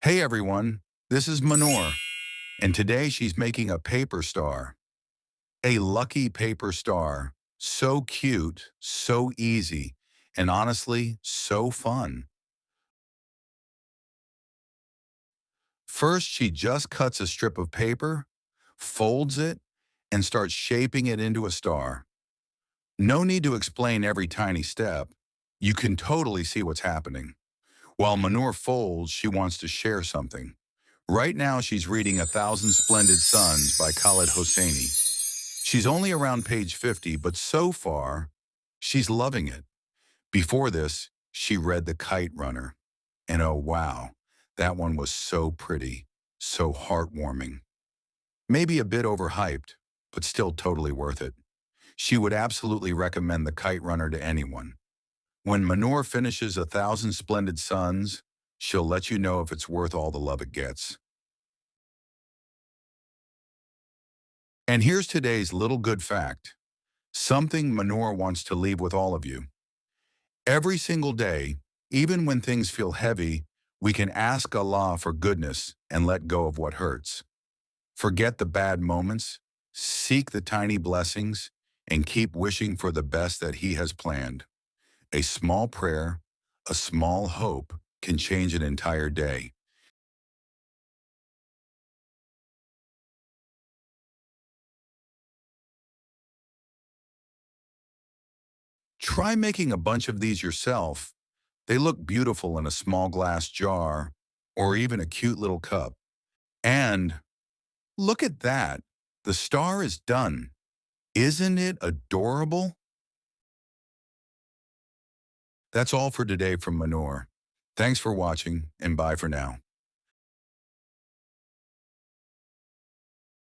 Hey everyone, this is Mahnoor, and today she's making a paper star. A lucky paper star. So cute, so easy, and honestly, so fun. First, she just cuts a strip of paper, folds it, and starts shaping it into a star. No need to explain every tiny step. You can totally see what's happening. While Mahnoor folds, she wants to share something. Right now, she's reading A Thousand Splendid Suns by Khaled Hosseini. She's only around page 50, but so far, she's loving it. Before this, she read The Kite Runner. And oh wow, that one was so pretty, so heartwarming. Maybe a bit overhyped, but still totally worth it. She would absolutely recommend The Kite Runner to anyone. When Mahnoor finishes A Thousand Splendid Suns, she'll let you know if it's worth all the love it gets. And here's today's little good fact. Something Mahnoor wants to leave with all of you. Every single day, even when things feel heavy, we can ask Allah for goodness and let go of what hurts. Forget the bad moments, seek the tiny blessings, and keep wishing for the best that He has planned. A small prayer, a small hope can change an entire day. Try making a bunch of these yourself. They look beautiful in a small glass jar or even a cute little cup. And look at that. The star is done. Isn't it adorable? That's all for today from Mahnoor. Thanks for watching, and bye for now.